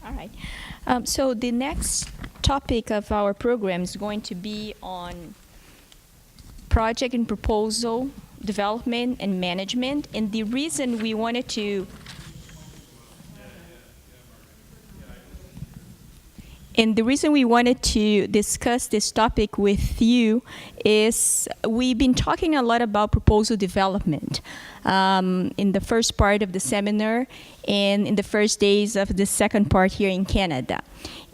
All right. So the next topic of our program is going to be on project and proposal development and management. And the reason we wanted to discuss this topic with you is we've been talking a lot about proposal development in the first part of the seminar and in the first days of the second part here in Canada.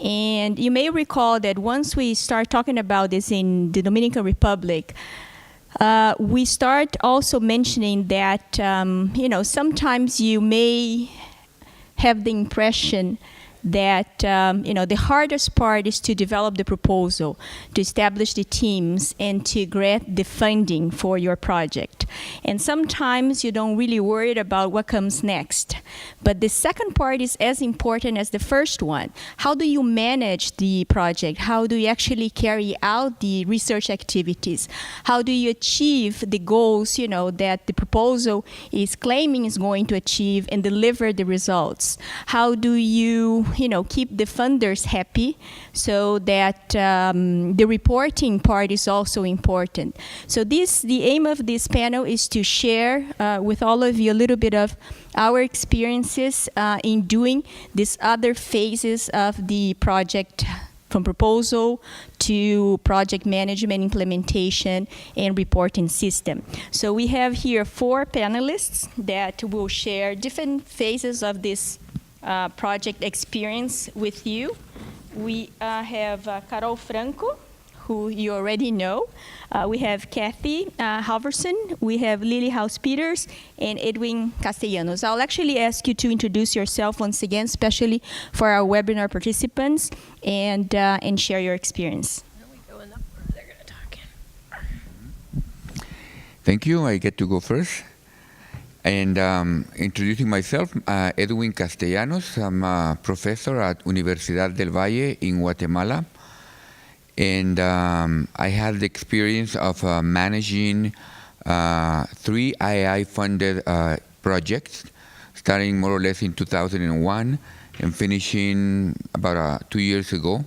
And you may recall that once we start talking about this in the Dominican Republic, we start also mentioning that, sometimes you may have the impression that the hardest part is to develop the proposal, to establish the teams, and to grant the funding for your project. And sometimes you don't really worry about what comes next. But the second part is as important as the first one. How do you manage the project? How do you actually carry out the research activities? How do you achieve the goals, that the proposal is claiming is going to achieve and deliver the results? How do you keep the funders happy so that the reporting part is also important. So the aim of this panel is to share with all of you a little bit of our experiences in doing these other phases of the project, from proposal to project management, implementation, and reporting system. So we have here 4 panelists that will share different phases of this project experience with you. We have Carol Franco, who you already know. We have Kathy Halverson. We have Lily House-Peters and Edwin Castellanos. I'll actually ask you to introduce yourself once again, especially for our webinar participants, and share your experience. They're going to talk in. Thank you. I get to go first. And introducing myself, Edwin Castellanos. I'm a professor at Universidad del Valle in Guatemala. And I had the experience of managing 3 IAI-funded projects, starting more or less in 2001 and finishing about 2 years ago.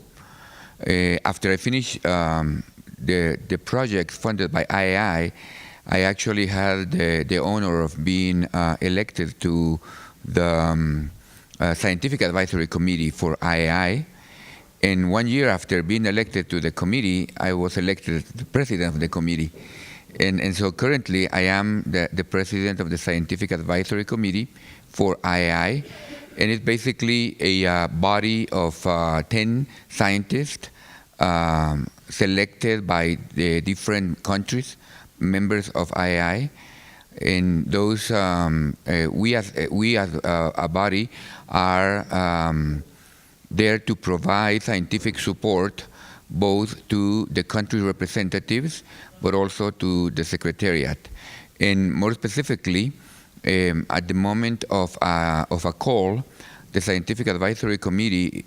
After I finished the projects funded by IAI, I actually had the honor of being elected to the Scientific Advisory Committee for IAI. And 1 year after being elected to the committee, I was elected the president of the committee. And so currently, I am the president of the Scientific Advisory Committee for IAI. And it's basically a body of 10 scientists selected by the different countries, members of IAI, and those we as a body are there to provide scientific support both to the country representatives but also to the Secretariat. And more specifically, at the moment of a call, the Scientific Advisory Committee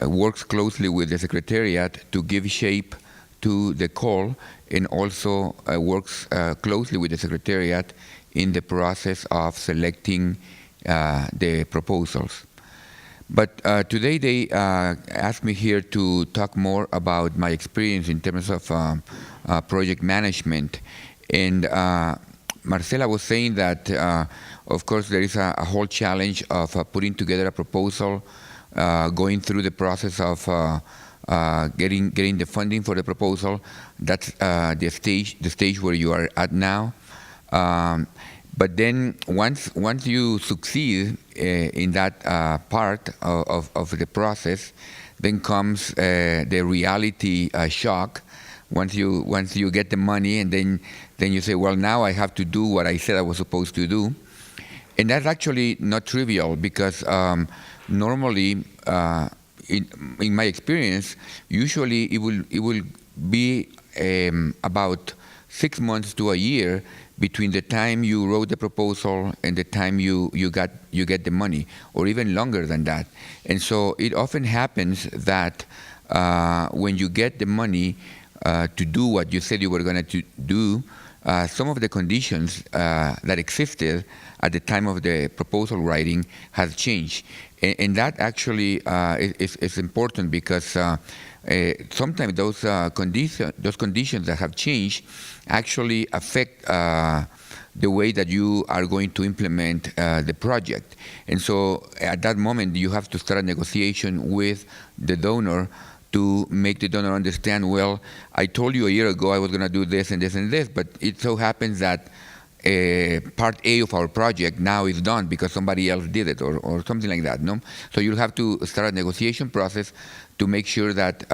works closely with the Secretariat to give shape to the call, and also works closely with the Secretariat in the process of selecting the proposals. But today they asked me here to talk more about my experience in terms of project management. And Marcela was saying that, of course, there is a whole challenge of putting together a proposal, going through the process of getting the funding for the proposal. That's the stage where you are at now. But then once you succeed in that part of the process, then comes the reality shock. Once you get the money, and then you say, well, now I have to do what I said I was supposed to do. And that's actually not trivial, because normally, in my experience, usually it will be about 6 months to a year between the time you wrote the proposal and the time you get the money, or even longer than that. And so it often happens that when you get the money to do what you said you were going to do, some of the conditions that existed at the time of the proposal writing have changed. And that actually is important, because sometimes those conditions that have changed actually affect the way that you are going to implement the project. And so at that moment, you have to start a negotiation with the donor to make the donor understand, well, I told you a year ago I was going to do this and this and this, but it so happens that part A of our project now is done because somebody else did it, or something like that, no? So you'll have to start a negotiation process to make sure that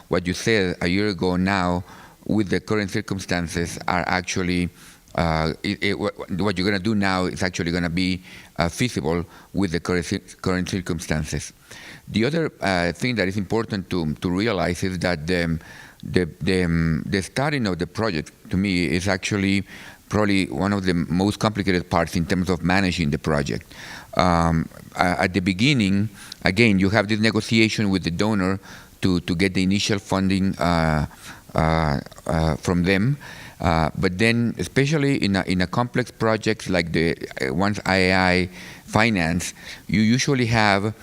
what you said a year ago now, with the current circumstances, are actually, what you're going to do now is actually going to be feasible with the current circumstances. The other thing that is important to realize is that the starting of the project, to me, is actually probably one of the most complicated parts in terms of managing the project. At the beginning, again, you have this negotiation with the donor to get the initial funding from them. But then, especially in a complex project like the ones IAI finance, you usually have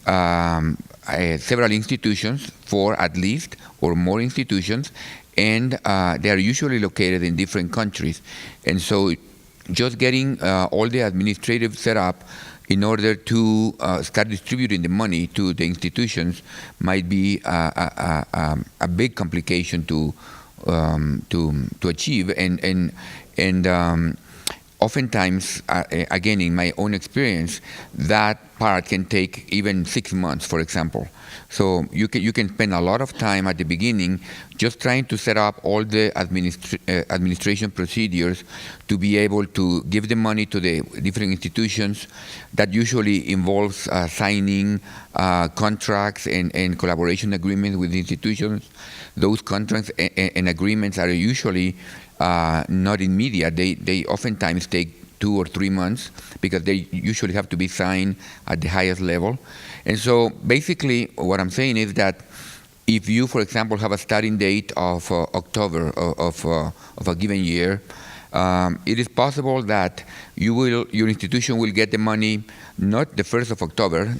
several institutions, 4 at least, or more institutions, and they are usually located in different countries. And so just getting all the administrative setup in order to start distributing the money to the institutions might be a big complication to achieve. And oftentimes, again, in my own experience, that part can take even 6 months, for example. So you can spend a lot of time at the beginning just trying to set up all the administration procedures to be able to give the money to the different institutions. That usually involves signing contracts and collaboration agreements with institutions. Those contracts and agreements are usually not immediate. They oftentimes take 2 or 3 months, because they usually have to be signed at the highest level. And so basically what I'm saying is that if you, for example, have a starting date of October of a given year, it is possible that your institution will get the money not the 1st of October.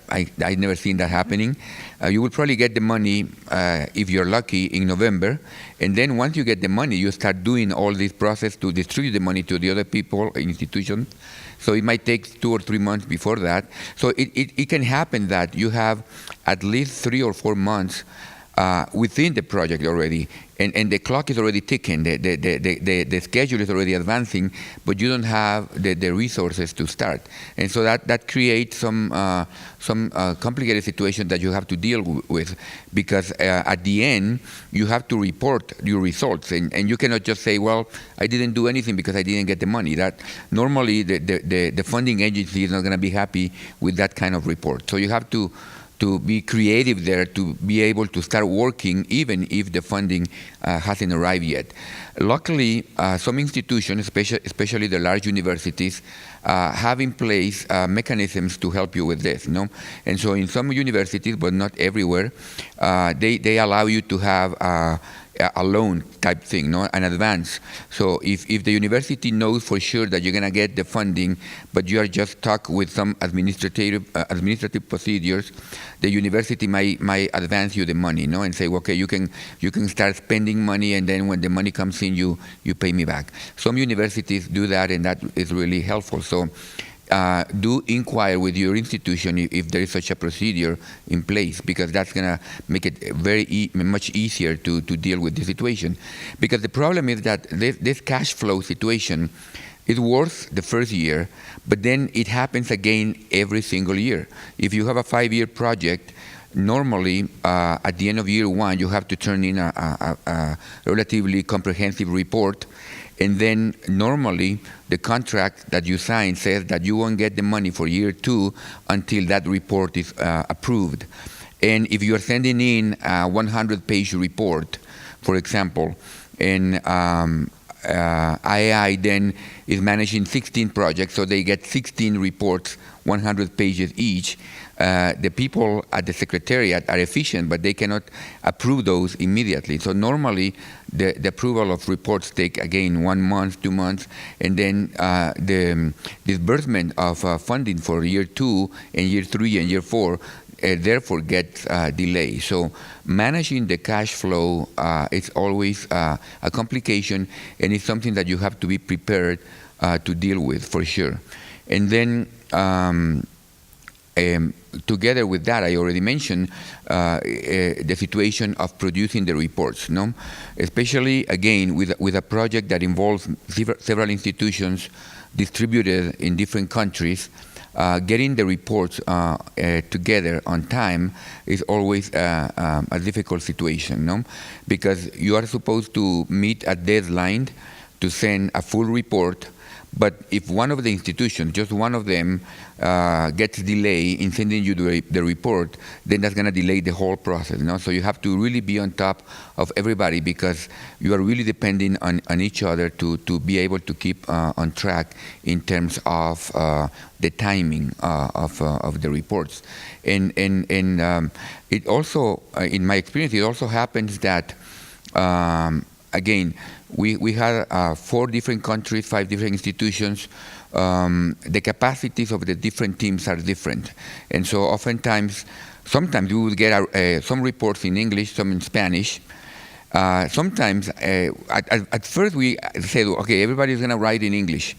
I've never seen that happening. You will probably get the money, if you're lucky, in November. And then once you get the money, you start doing all this process to distribute the money to the other people, institutions. So it might take 2 or 3 months before that. So it can happen that you have at least 3 or 4 months within the project already, and the clock is already ticking, the schedule is already advancing, but you don't have the resources to start. And so that creates some complicated situation that you have to deal with, because at the end, you have to report your results, and you cannot just say, well, I didn't do anything because I didn't get the money. That normally the funding agency is not going to be happy with that kind of report. So you have to to be creative there, to be able to start working even if the funding hasn't arrived yet. Luckily, some institutions, especially the large universities, have in place mechanisms to help you with this. No? And so in some universities, but not everywhere, they allow you to have a loan type thing, no, an advance. So if the university knows for sure that you're going to get the funding, but you are just stuck with some administrative procedures, the university might advance you the money, no, and say, okay, you can start spending money, and then when the money comes in, you pay me back. Some universities do that, and that is really helpful. So do inquire with your institution if there is such a procedure in place, because that's going to make it much easier to deal with the situation. Because the problem is that this cash flow situation is worse the first year, but then it happens again every single year. If you have a 5-year project, normally at the end of year 1, you have to turn in a relatively comprehensive report. And then normally the contract that you sign says that you won't get the money for year 2 until that report is approved. And if you are sending in a 100-page report, for example, and IAI then is managing 16 projects, so they get 16 reports, 100 pages each. The people at the secretariat are efficient, but they cannot approve those immediately. So normally, the approval of reports take, again, 1 month, 2 months, and then the disbursement of funding for year 2 and year 3 and year 4 therefore gets delayed. So managing the cash flow is always a complication, and it's something that you have to be prepared to deal with, for sure. And then together with that, I already mentioned the situation of producing the reports, no? Especially, again, with a project that involves several institutions distributed in different countries. Getting the reports together on time is always a difficult situation, no? Because you are supposed to meet a deadline to send a full report, but if one of the institutions, just one of them, gets delayed in sending you the report, then that's going to delay the whole process. No? So you have to really be on top of everybody, because you are really depending on each other to be able to keep on track in terms of the timing of the reports. And it also, in my experience, it also happens that again, we had 4 different countries, 5 different institutions. The capacities of the different teams are different. And so oftentimes, sometimes we will get some reports in English, some in Spanish. Sometimes, at first we said, okay, everybody's going to write in English.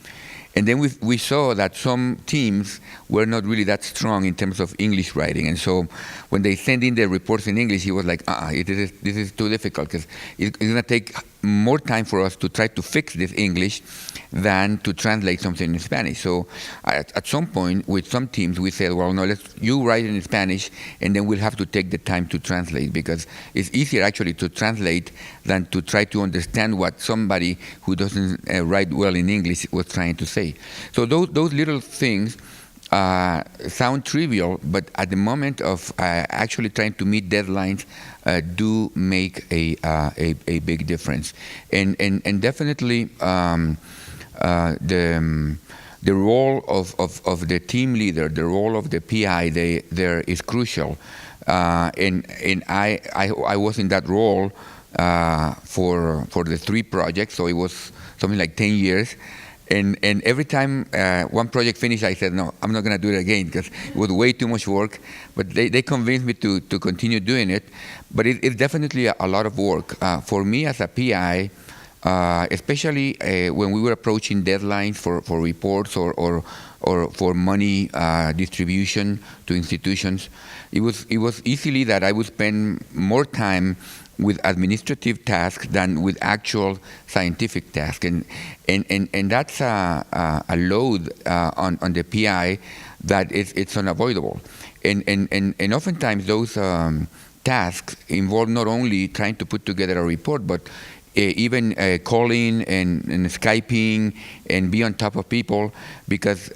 And then we saw that some teams were not really that strong in terms of English writing. And so when they sent in their reports in English, it was like, this is too difficult, because it's going to take more time for us to try to fix this English than to translate something in Spanish. So at some point, with some teams, we said, well, no, you write it in Spanish, and then we'll have to take the time to translate, because it's easier actually to translate than to try to understand what somebody who doesn't write well in English was trying to say. So those little things sound trivial, but at the moment of actually trying to meet deadlines, do make a big difference. And definitely the role of the team leader, the role of the PI, there is crucial. And I was in that role for the 3 projects, so it was something like 10 years. And every time one project finished, I said, no, I'm not going to do it again, because it was way too much work. But they convinced me to continue doing it. But it's definitely a lot of work. For me as a PI, especially when we were approaching deadlines for reports or for money distribution to institutions, it was easily that I would spend more time with administrative tasks than with actual scientific tasks, and that's a load on the PI that it's unavoidable, and oftentimes those tasks involve not only trying to put together a report, but even calling and Skyping and be on top of people, because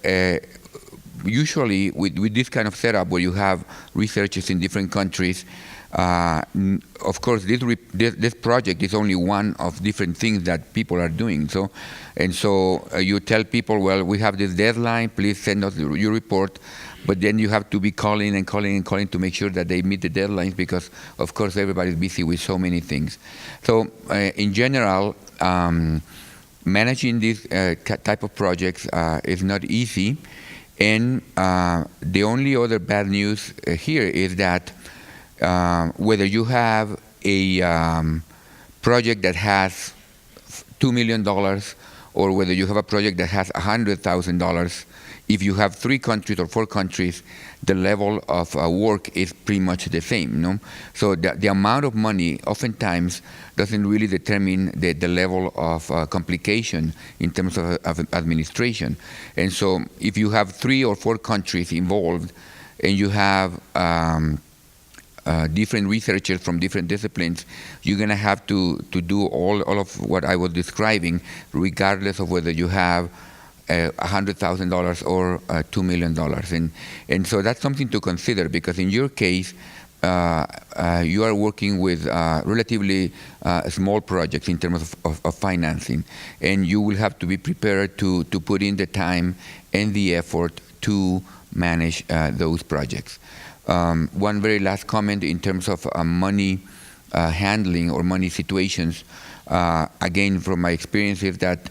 usually with this kind of setup where you have researchers in different countries, of course, this project is only one of different things that people are doing. So you tell people, well, we have this deadline, please send us your report. But then you have to be calling and calling and calling to make sure that they meet the deadlines because, of course, everybody's busy with so many things. So in general, managing this type of projects is not easy. And the only other bad news here is that whether you have a project that has $2 million or whether you have a project that has $100,000, if you have 3 countries or 4 countries, the level of work is pretty much the same. No? So the amount of money oftentimes doesn't really determine the level of complication in terms of administration. And so if you have 3 or 4 countries involved and you have different researchers from different disciplines, you're going to have to do all of what I was describing, regardless of whether you have $100,000 or $2 million. And so that's something to consider because in your case, you are working with relatively small projects in terms of financing. And you will have to be prepared to put in the time and the effort to manage those projects. One very last comment in terms of money handling or money situations. Again, from my experience is that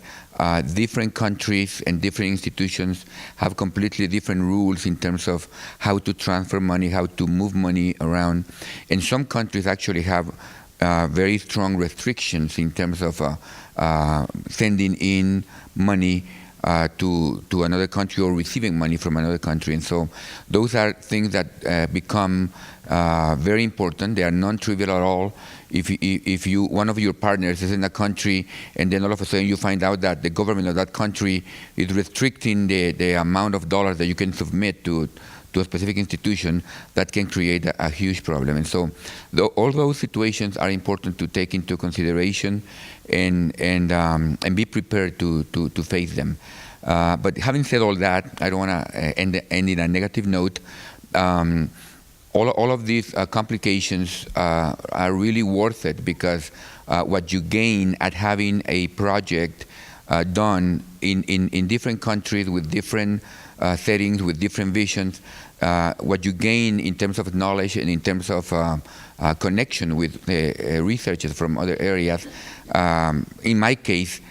different countries and different institutions have completely different rules in terms of how to transfer money, how to move money around. And some countries actually have very strong restrictions in terms of sending in money to another country or receiving money from another country. And so those are things that become very important. They are non-trivial at all. If one of your partners is in a country and then all of a sudden you find out that the government of that country is restricting the amount of dollars that you can submit to a specific institution, that can create a huge problem. And so all those situations are important to take into consideration and be prepared to face them. But having said all that, I don't want to end in a negative note. All of these complications are really worth it because what you gain at having a project done in different countries with different settings, with different visions, what you gain in terms of knowledge and in terms of connection with researchers from other areas, in my case,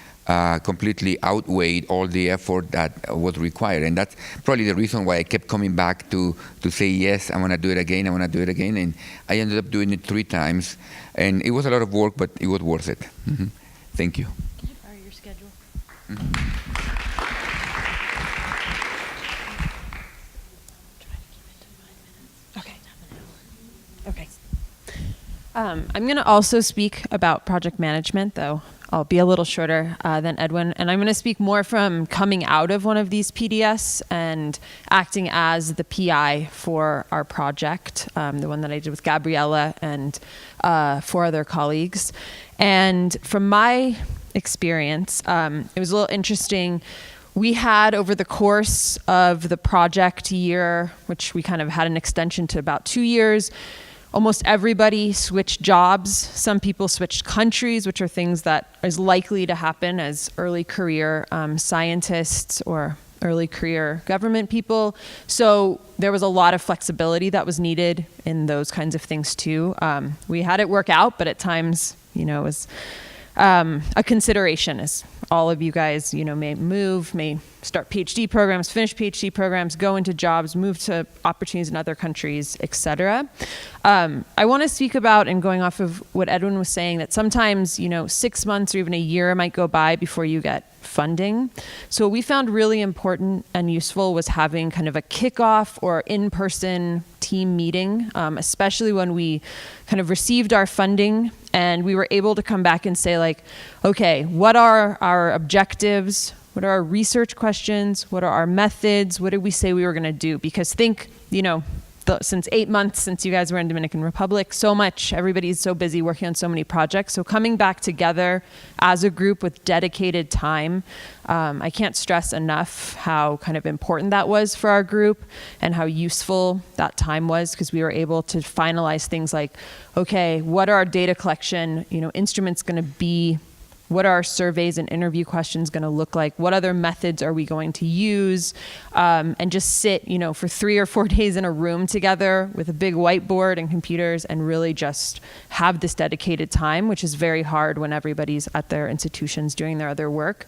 completely outweighed all the effort that was required. And that's probably the reason why I kept coming back to say, yes, I want to do it again, I want to do it again. And I ended up doing it 3 times. And it was a lot of work, but it was worth it. Mm-hmm. Thank you. Can you borrow your schedule? Mm-hmm. Okay. I'm going to also speak about project management, though I'll be a little shorter than Edwin. And I'm going to speak more from coming out of one of these PDS and acting as the PI for our project, the one that I did with Gabriella and 4 other colleagues. And from my experience, it was a little interesting. We had, over the course of the project year, which we kind of had an extension to about 2 years, almost everybody switched jobs. Some people switched countries, which are things that is likely to happen as early career scientists or early career government people. So there was a lot of flexibility that was needed in those kinds of things too. We had it work out, but at times, it was a consideration, as all of you guys, may move, may start PhD programs, finish PhD programs, go into jobs, move to opportunities in other countries, etc. I want to speak about, and going off of what Edwin was saying, that sometimes, 6 months or even a year might go by before you get funding. So what we found really important and useful was having kind of a kickoff or in-person team meeting, especially when we kind of received our funding and we were able to come back and say, like, okay, what are our objectives? What are our research questions? What are our methods? What did we say we were going to do? Because think since 8 months since you guys were in Dominican Republic, so much, everybody's so busy working on so many projects. So coming back together as a group with dedicated time, I can't stress enough how kind of important that was for our group and how useful that time was, because we were able to finalize things like, okay, what are our data collection, instruments going to be? What are our surveys and interview questions going to look like? What other methods are we going to use? And just sit, for 3 or 4 days in a room together with a big whiteboard and computers and really just have this dedicated time, which is very hard when everybody's at their institutions doing their other work.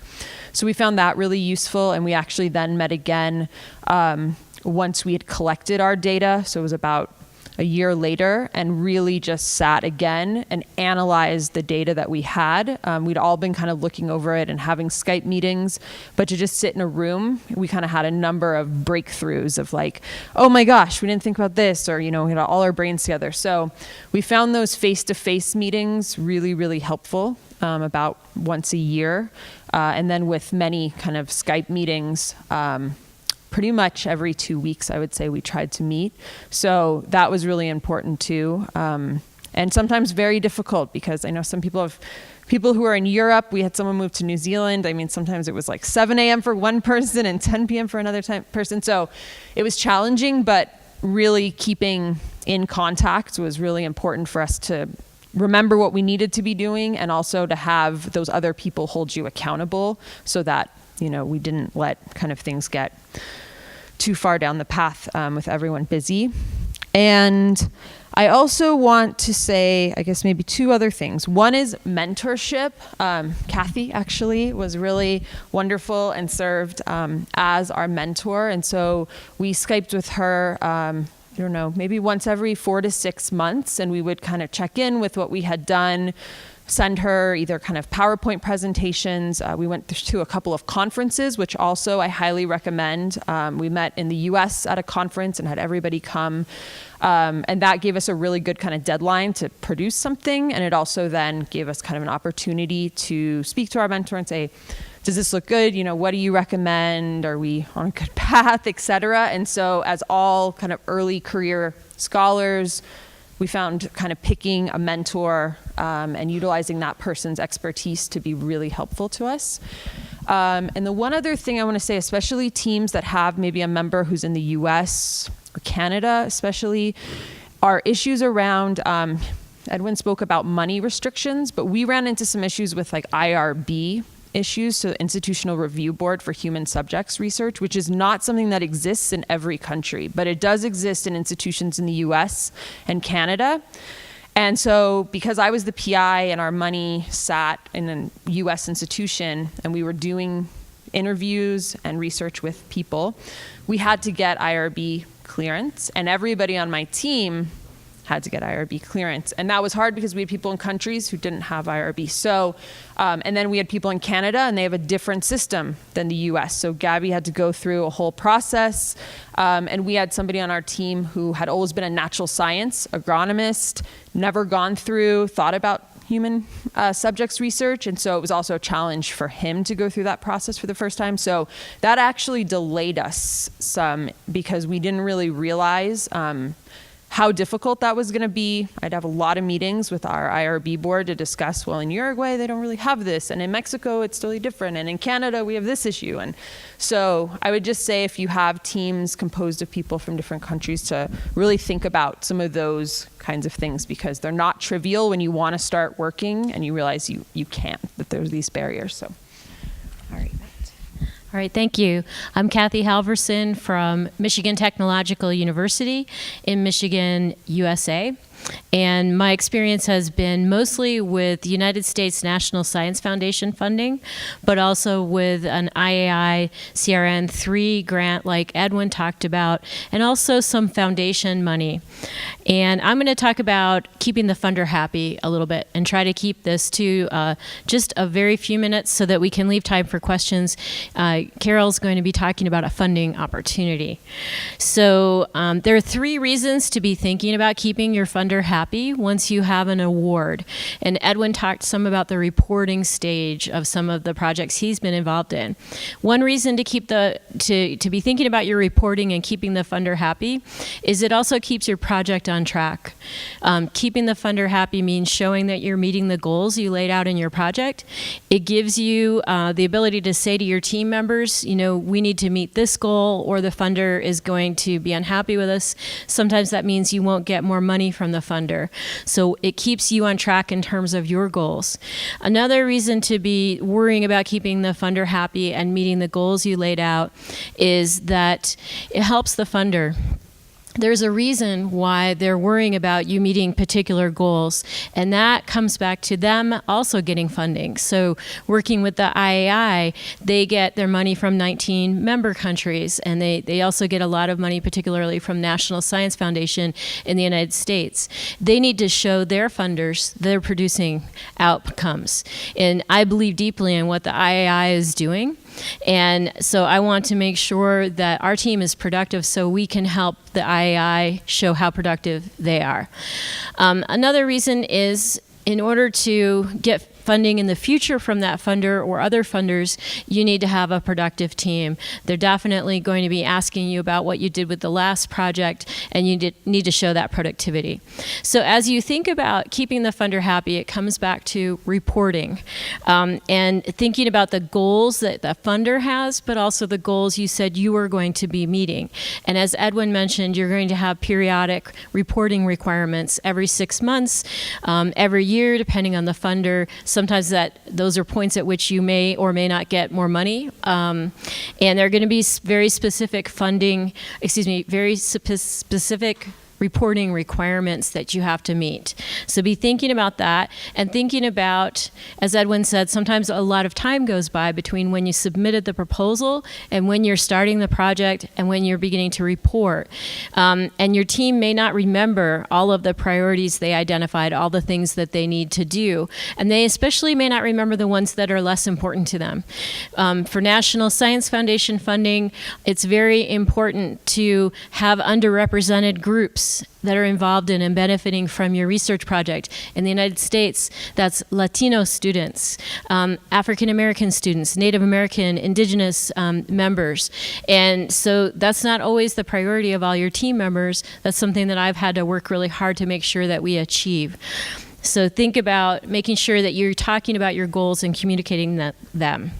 So we found that really useful, and we actually then met again once we had collected our data. So it was about a year later, and really just sat again and analyzed the data that we had. We'd all been kind of looking over it and having Skype meetings, but to just sit in a room, we kind of had a number of breakthroughs of like, oh my gosh, we didn't think about this, or, we had all our brains together. So we found those face-to-face meetings really, really helpful, about once a year. And then with many kind of Skype meetings, pretty much every 2 weeks, I would say, we tried to meet. So that was really important too. And sometimes very difficult, because I know some people who are in Europe. We had someone move to New Zealand. I mean, sometimes it was like 7 a.m. for one person and 10 p.m. for another person. So it was challenging, but really keeping in contact was really important for us to remember what we needed to be doing, and also to have those other people hold you accountable, so that, we didn't let kind of things get too far down the path with everyone busy. And I also want to say, I guess, maybe 2 other things. One is mentorship. Kathy actually was really wonderful and served as our mentor. And so we Skyped with her, I don't know, maybe once every 4 to 6 months, and we would kind of check in with what we had done, send her either kind of PowerPoint presentations. We went to a couple of conferences, which also I highly recommend. We met in the US at a conference and had everybody come. And that gave us a really good kind of deadline to produce something. And it also then gave us kind of an opportunity to speak to our mentor and say, does this look good? What do you recommend? Are we on a good path, et cetera? And so as all kind of early career scholars, we found kind of picking a mentor and utilizing that person's expertise to be really helpful to us. And the one other thing I want to say, especially teams that have maybe a member who's in the US or Canada especially, are issues around, Edwin spoke about money restrictions, but we ran into some issues with like IRB issues, so Institutional Review Board for Human Subjects Research, which is not something that exists in every country, but it does exist in institutions in the US and Canada. And so because I was the PI and our money sat in a US institution and we were doing interviews and research with people, we had to get IRB clearance, and everybody on my team had to get IRB clearance. And that was hard because we had people in countries who didn't have IRB. So, and then we had people in Canada, and they have a different system than the US. So Gabby had to go through a whole process. And we had somebody on our team who had always been a natural science agronomist, never gone through, thought about human subjects research. And so it was also a challenge for him to go through that process for the first time. So that actually delayed us some, because we didn't really realize how difficult that was going to be. I'd have a lot of meetings with our IRB board to discuss, well, in Uruguay, they don't really have this. And in Mexico, it's totally different. And in Canada, we have this issue. And so I would just say, if you have teams composed of people from different countries, to really think about some of those kinds of things, because they're not trivial when you want to start working and you realize you can't, that there's these barriers. So, all right. All right, thank you. I'm Kathy Halverson from Michigan Technological University in Michigan, USA. And my experience has been mostly with the United States National Science Foundation funding, but also with an IAI CRN3 grant like Edwin talked about, and also some foundation money. And I'm going to talk about keeping the funder happy a little bit and try to keep this to just a very few minutes so that we can leave time for questions. Carol's going to be talking about a funding opportunity. So there are 3 reasons to be thinking about keeping your funder funder happy once you have an award. And Edwin talked some about the reporting stage of some of the projects he's been involved in. One reason to keep to be thinking about your reporting and keeping the funder happy is it also keeps your project on track. Keeping the funder happy means showing that you're meeting the goals you laid out in your project. It gives you the ability to say to your team members, we need to meet this goal, or the funder is going to be unhappy with us. Sometimes that means you won't get more money from the funder. So it keeps you on track in terms of your goals. Another reason to be worrying about keeping the funder happy and meeting the goals you laid out is that it helps the funder. There's a reason why they're worrying about you meeting particular goals, and that comes back to them also getting funding. So working with the IAI, they get their money from 19 member countries, and they also get a lot of money, particularly from National Science Foundation in the United States. They need to show their funders they're producing outcomes. And I believe deeply in what the IAI is doing. And so I want to make sure that our team is productive so we can help the IAI show how productive they are. Another reason is in order to get funding in the future from that funder or other funders, you need to have a productive team. They're definitely going to be asking you about what you did with the last project, and you need to show that productivity. So as you think about keeping the funder happy, it comes back to reporting and thinking about the goals that the funder has, but also the goals you said you were going to be meeting. And as Edwin mentioned, you're going to have periodic reporting requirements every 6 months, every year, depending on the funder. Sometimes those are points at which you may or may not get more money. And there are going to be very specific very specific reporting requirements that you have to meet. So be thinking about that, and thinking about, as Edwin said, sometimes a lot of time goes by between when you submitted the proposal and when you're starting the project and when you're beginning to report. And your team may not remember all of the priorities they identified, all the things that they need to do. And they especially may not remember the ones that are less important to them. For National Science Foundation funding, it's very important to have underrepresented groups that are involved in and benefiting from your research project. In the United States, that's Latino students, African American students, Native American, indigenous members. And so that's not always the priority of all your team members. That's something that I've had to work really hard to make sure that we achieve. So think about making sure that you're talking about your goals and communicating them.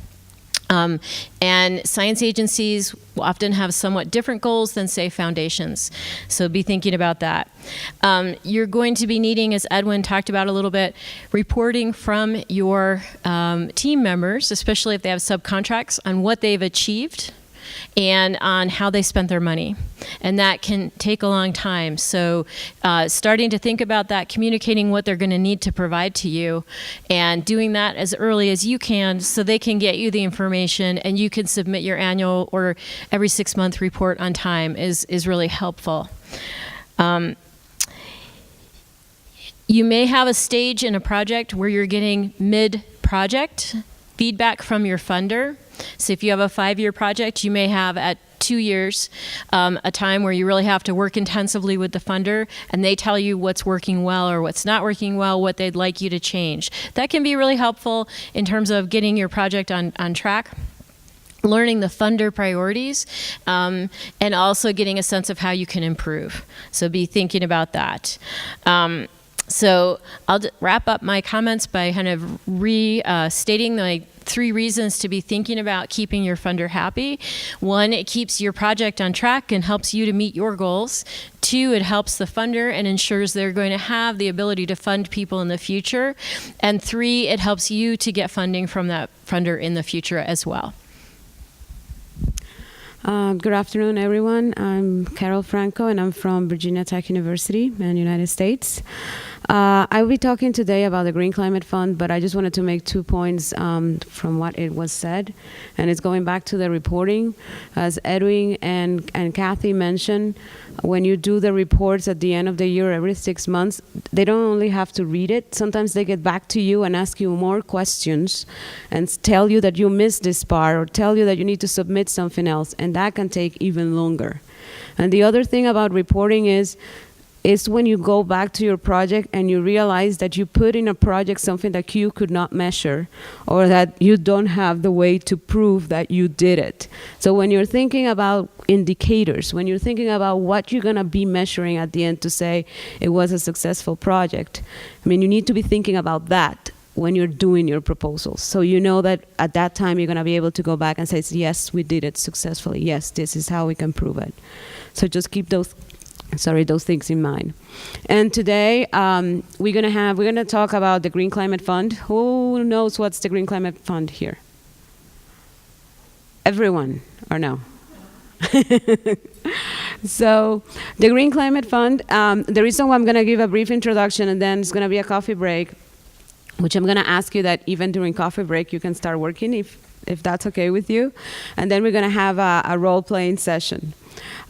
And science agencies will often have somewhat different goals than, say, foundations. So be thinking about that. You're going to be needing, as Edwin talked about a little bit, reporting from your team members, especially if they have subcontracts, on what they've achieved and on how they spent their money. And that can take a long time. So starting to think about that, communicating what they're going to need to provide to you, and doing that as early as you can so they can get you the information and you can submit your annual or every 6-month report on time is really helpful. You may have a stage in a project where you're getting mid-project feedback from your funder. So if you have a 5-year project, you may have at 2 years a time where you really have to work intensively with the funder, and they tell you what's working well or what's not working well, what they'd like you to change. That can be really helpful in terms of getting your project on track, learning the funder priorities, and also getting a sense of how you can improve. So be thinking about that. So I'll wrap up my comments by kind of restating the 3 reasons to be thinking about keeping your funder happy. 1, it keeps your project on track and helps you to meet your goals. 2, it helps the funder and ensures they're going to have the ability to fund people in the future. And 3, it helps you to get funding from that funder in the future as well. Good afternoon, everyone. I'm Carol Franco, and I'm from Virginia Tech University in the United States. I will be talking today about the Green Climate Fund, but I just wanted to make 2 points from what it was said, and it's going back to the reporting. As Edwin and Kathy mentioned, when you do the reports at the end of the year, every 6 months, they don't only have to read it. Sometimes they get back to you and ask you more questions and tell you that you missed this part or tell you that you need to submit something else, and that can take even longer. And the other thing about reporting is is when you go back to your project and you realize that you put in a project something that you could not measure, or that you don't have the way to prove that you did it. So when you're thinking about indicators, when you're thinking about what you're going to be measuring at the end to say it was a successful project, I mean, you need to be thinking about that when you're doing your proposals. So you know that at that time you're going to be able to go back and say, yes, we did it successfully. Yes, this is how we can prove it. So just keep those things in mind. And today we're going to talk about the Green Climate Fund. Who knows what's the Green Climate Fund here? Everyone, or no? So the Green Climate Fund, the reason why I'm going to give a brief introduction and then it's going to be a coffee break, which I'm going to ask you that even during coffee break you can start working if that's okay with you. And then we're going to have a role-playing session.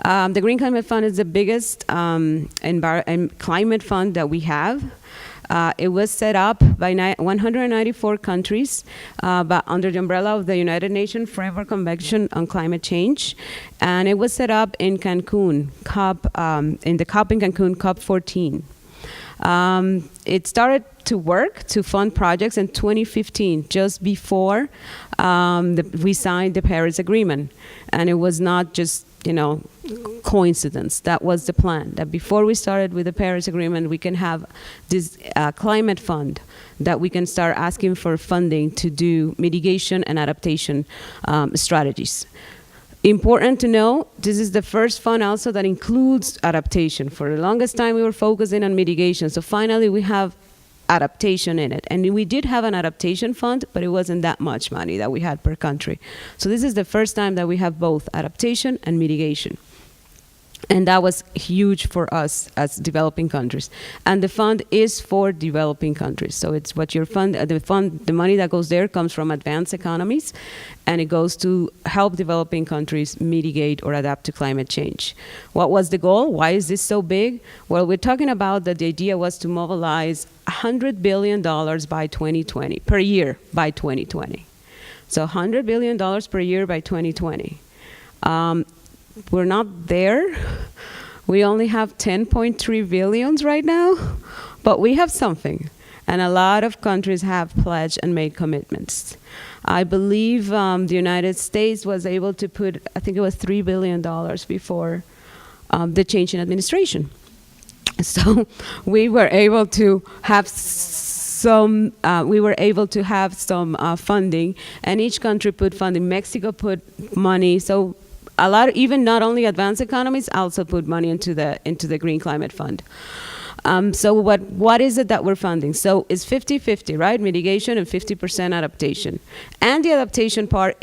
The Green Climate Fund is the biggest climate fund that we have. It was set up by 194 countries, but under the umbrella of the United Nations Framework Convention on Climate Change. And it was set up in Cancun, in the COP in Cancun, COP 14. It started to work to fund projects in 2015, just before we signed the Paris Agreement. And it was not just, coincidence. That was the plan, that before we started with the Paris Agreement, we can have this climate fund that we can start asking for funding to do mitigation and adaptation strategies. Important to know, this is the first fund also that includes adaptation. For the longest time, we were focusing on mitigation. So finally, we have adaptation in it. And we did have an adaptation fund, but it wasn't that much money that we had per country. So this is the first time that we have both adaptation and mitigation. And that was huge for us as developing countries. And the fund is for developing countries. So it's what your fund, the money that goes there comes from advanced economies, and it goes to help developing countries mitigate or adapt to climate change. What was the goal? Why is this so big? Well, we're talking about that the idea was to mobilize $100 billion by 2020, per year by 2020. So $100 billion per year by 2020. We're not there. We only have 10.3 billions right now, but we have something. And a lot of countries have pledged and made commitments. I believe the United States was able to put, I think it was $3 billion before the change in administration. So we were able to have some funding, and each country put funding. Mexico put money. So a lot, even not only advanced economies, also put money into the Green Climate Fund. So what is it that we're funding? So it's 50-50, right? Mitigation and 50% adaptation. And the adaptation part,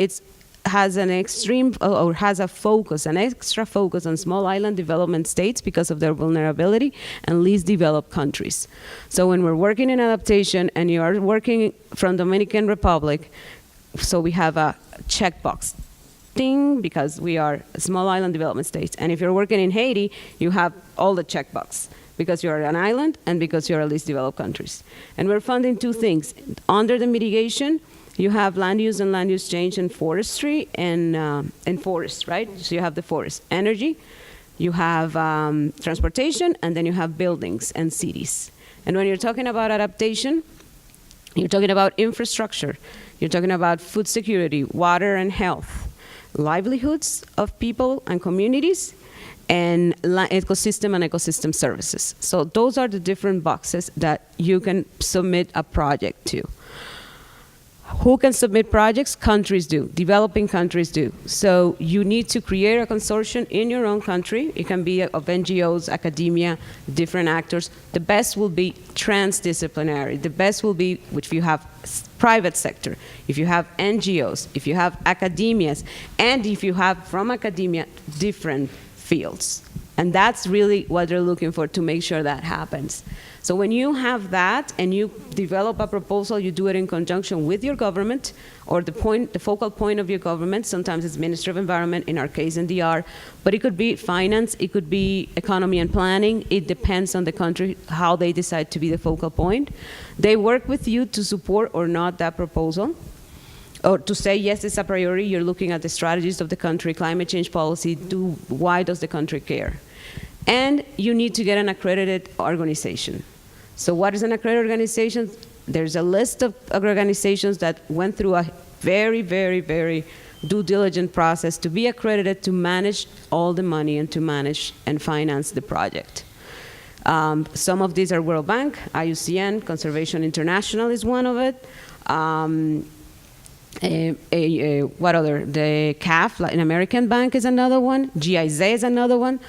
has an extreme, or has a focus, an extra focus on small island development states because of their vulnerability, and least developed countries. So when we're working in adaptation and you are working from Dominican Republic, so we have a checkbox. Ding, because we are small island development states. And if you're working in Haiti, you have all the checkbox because you're an island and because you're least developed countries. And we're funding two things. Under the mitigation, you have land use and land use change and forestry and forest, right? So you have the forest. Energy, you have transportation, and then you have buildings and cities. And when you're talking about adaptation, you're talking about infrastructure. You're talking about food security, water and health, livelihoods of people and communities, and ecosystem services. So those are the different boxes that you can submit a project to. Who can submit projects? Countries do. Developing countries do. So you need to create a consortium in your own country. It can be of NGOs, academia, different actors. The best will be transdisciplinary. The best will be if you have private sector, if you have NGOs, if you have academias, and if you have from academia different fields. And that's really what they're looking for to make sure that happens. So when you have that and you develop a proposal, you do it in conjunction with your government, or the focal point of your government. Sometimes it's Ministry of Environment, in our case NDR, but it could be finance, it could be economy and planning. It depends on the country how they decide to be the focal point. They work with you to support or not that proposal, or to say, yes, it's a priority. You're looking at the strategies of the country, climate change policy, why does the country care? And you need to get an accredited organization. So what is an accredited organization? There's a list of organizations that went through a very, very, very due diligent process to be accredited to manage all the money and to manage and finance the project. Some of these are World Bank, IUCN, Conservation International is one of it. What other? The CAF, Latin American Bank is another one. GIZ is another one.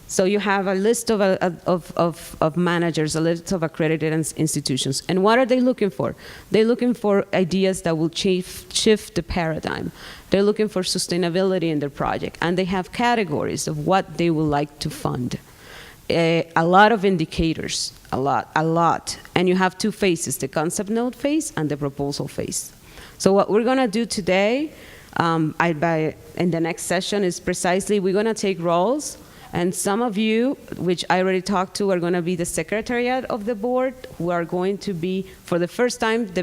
So you have a list of managers, a list of accredited institutions. And what are they looking for? They're looking for ideas that will shift the paradigm. They're looking for sustainability in their project. And they have categories of what they would like to fund. A lot of indicators, a lot. And you have two phases, the concept note phase and the proposal phase. So what we're going to do today in the next session is precisely we're going to take roles. And some of you, which I already talked to, are going to be the secretariat of the board, who are going to be, for the first time, the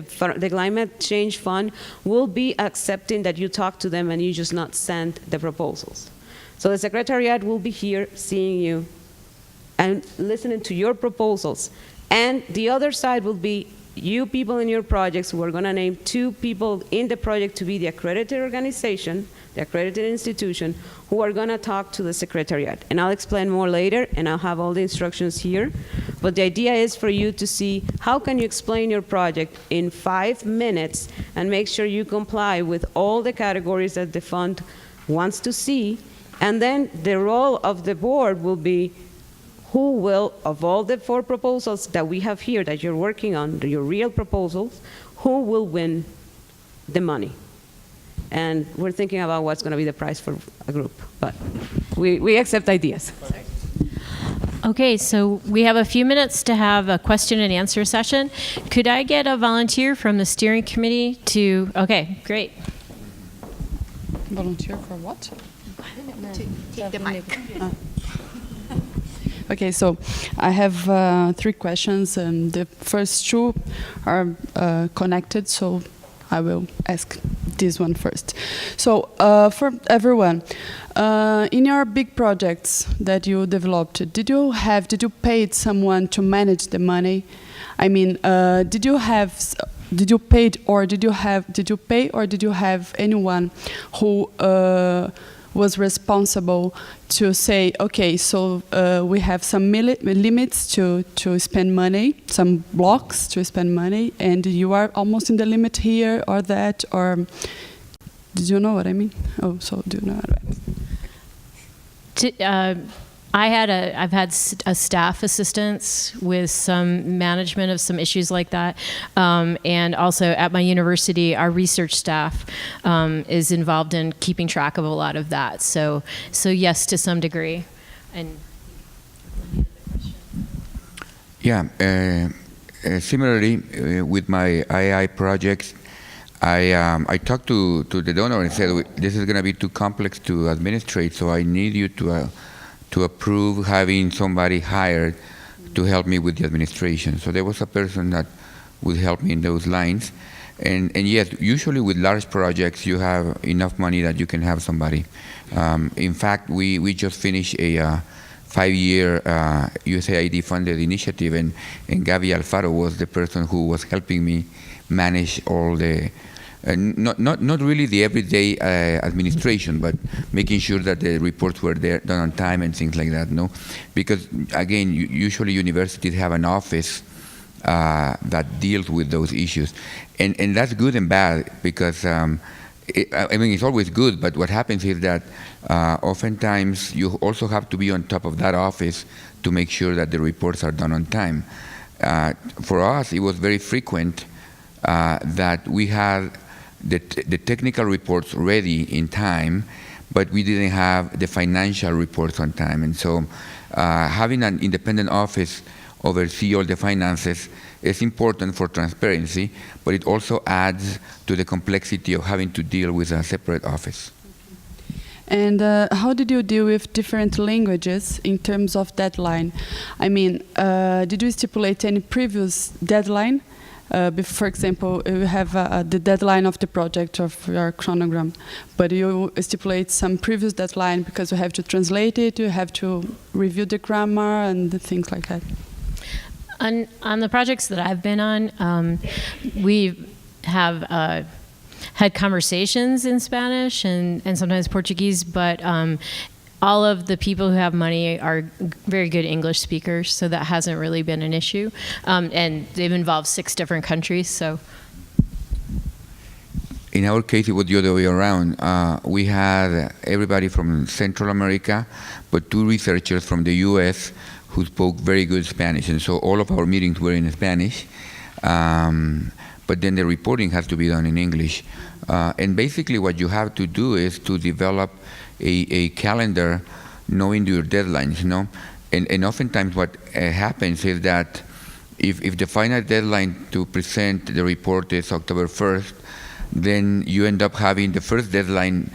Climate Change Fund will be accepting that you talk to them and you just not send the proposals. So the secretariat will be here seeing you and listening to your proposals. And the other side will be you people in your projects who are going to name 2 people in the project to be the accredited organization, the accredited institution, who are going to talk to the secretariat. And I'll explain more later, and I'll have all the instructions here. But the idea is for you to see how can you explain your project in 5 minutes and make sure you comply with all the categories that the fund wants to see. And then the role of the board will be who will, of all the 4 proposals that we have here that you're working on, your real proposals, who will win the money? And we're thinking about what's going to be the price for a group, but we accept ideas. Okay, so we have a few minutes to have a question and answer session. Could I get a volunteer from the steering committee to, okay, great. Volunteer for what? Take the mic. Okay, so I have 3 questions, and the first 2 are connected, so I will ask this one first. So for everyone, in your big projects that you developed, did you pay someone to manage the money? I mean, did you pay or did you have anyone who was responsible to say, okay, so we have some limits to spend money, some blocks to spend money, and you are almost in the limit here or that, or did you know what I mean? Oh, so do you know what I mean? I've had a staff assistance with some management of some issues like that, and also at my university, our research staff is involved in keeping track of a lot of that. So yes, to some degree. And yeah, similarly with my AI projects, I talked to the donor and said, this is going to be too complex to administrate, so I need you to approve having somebody hired to help me with the administration. So there was a person that would help me in those lines. And yes, usually with large projects, you have enough money that you can have somebody. In fact, we just finished a 5-year USAID funded initiative, and Gaby Alfaro was the person who was helping me manage all the not really the everyday administration, but making sure that the reports were done on time and things like that. No, because again, usually universities have an office that deals with those issues, and that's good and bad because I mean it's always good. But what happens is that oftentimes you also have to be on top of that office to make sure that the reports are done on time. For us, it was very frequent that we had the technical reports ready in time, but we didn't have the financial reports on time. And so having an independent office oversee all the finances is important for transparency, but it also adds to the complexity of having to deal with a separate office. And how did you deal with different languages in terms of deadline? I mean, did you stipulate any previous deadline For example, you have the deadline of the project of your chronogram, but you stipulate some previous deadline because you have to translate it, you have to review the grammar and things like that. On the projects that I've been on, we have had conversations in Spanish and sometimes Portuguese, but all of the people who have money are very good English speakers, so that hasn't really been an issue. And they've involved 6 different countries, so. In our case, it was the other way around. We had everybody from Central America, but 2 researchers from the US who spoke very good Spanish. And so all of our meetings were in Spanish. But then the reporting has to be done in English. And basically what you have to do is to develop a calendar knowing your deadlines, you know? And oftentimes what happens is that if the final deadline to present the report is October 1st, then you end up having the first deadline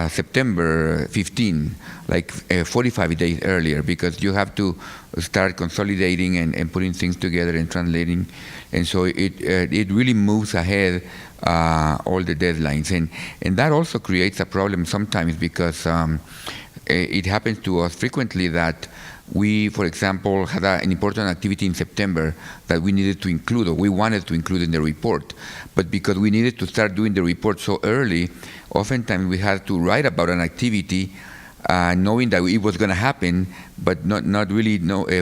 September 15, like 45 days earlier, because you have to start consolidating and putting things together and translating. And so it really moves ahead all the deadlines. And that also creates a problem sometimes because it happens to us frequently that we, for example, had an important activity in September that we needed to include, or we wanted to include in the report. But because we needed to start doing the report so early, oftentimes we had to write about an activity knowing that it was going to happen, but not really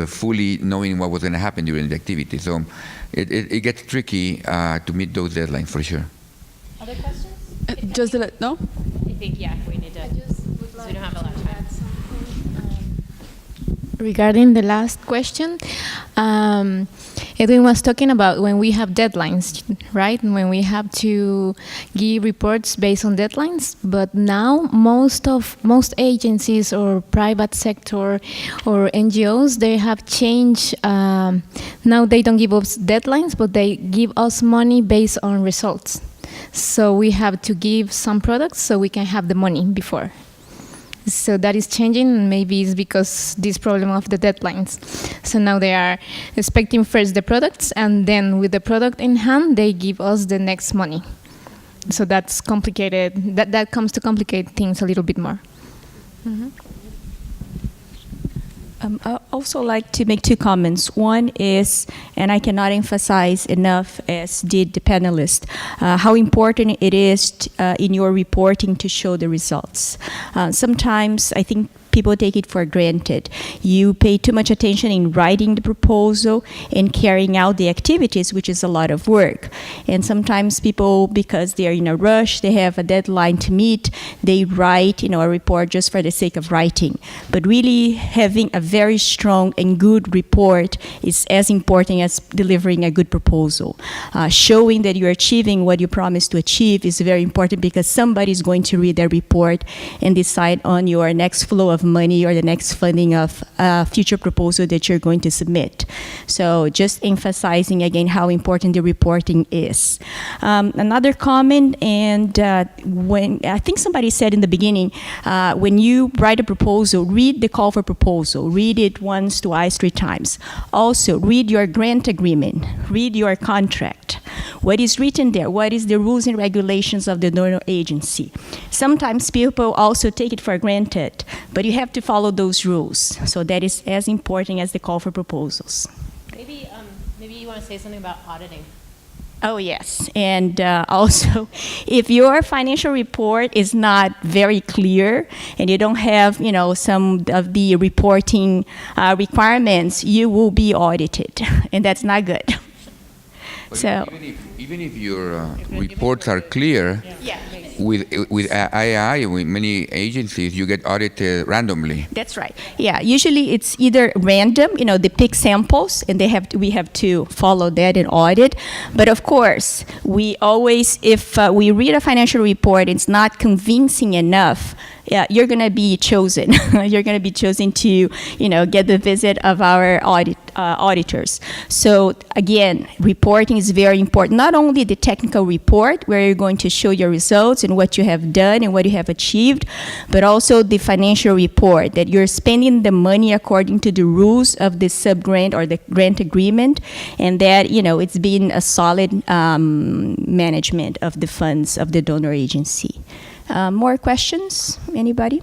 fully knowing what was going to happen during the activity. So it gets tricky to meet those deadlines for sure. Other questions? Just no? I think, yeah, we need to, so we don't have a lot of time. Regarding the last question, Edwin was talking about when we have deadlines, right? And when we have to give reports based on deadlines. But now most agencies or private sector or NGOs, they have changed. Now they don't give us deadlines, but they give us money based on results. So we have to give some products so we can have the money before. So that is changing. Maybe it's because this problem of the deadlines. So now they are expecting first the products, and then with the product in hand, they give us the next money. So that's complicated. That comes to complicate things a little bit more. Mm-hmm. I also like to make 2 comments. One is, and I cannot emphasize enough, as did the panelist, how important it is in your reporting to show the results. Sometimes I think people take it for granted. You pay too much attention in writing the proposal and carrying out the activities, which is a lot of work. And sometimes people, because they are in a rush, they have a deadline to meet, they write, a report just for the sake of writing. But really having a very strong and good report is as important as delivering a good proposal. Showing that you're achieving what you promised to achieve is very important because somebody is going to read that report and decide on your next flow of money or the next funding of a future proposal that you're going to submit. So just emphasizing again how important the reporting is. Another comment, and when I think somebody said in the beginning, when you write a proposal, read the call for proposal. Read it once, twice, 3 times. Also, read your grant agreement. Read your contract. What is written there? What is the rules and regulations of the donor agency? Sometimes people also take it for granted, but you have to follow those rules. So that is as important as the call for proposals. Maybe you want to say something about auditing. Oh, yes. And also, if your financial report is not very clear and you don't have, some of the reporting requirements, you will be audited, and that's not good. But so even if your reports are clear, with II, with many agencies, you get audited randomly. That's right. Yeah, usually it's either random, they pick samples, and we have to follow that and audit. But of course, we always, if we read a financial report, it's not convincing enough, yeah, you're going to be chosen. You're going to be chosen to, get the visit of our auditors. So again, reporting is very important. Not only the technical report, where you're going to show your results and what you have done and what you have achieved, but also the financial report, that you're spending the money according to the rules of the sub-grant or the grant agreement, and that, it's been a solid management of the funds of the donor agency. More questions? Anybody?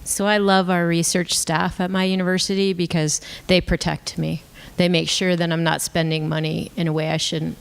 So I love our research staff at my university because they protect me. They make sure that I'm not spending money in a way I shouldn't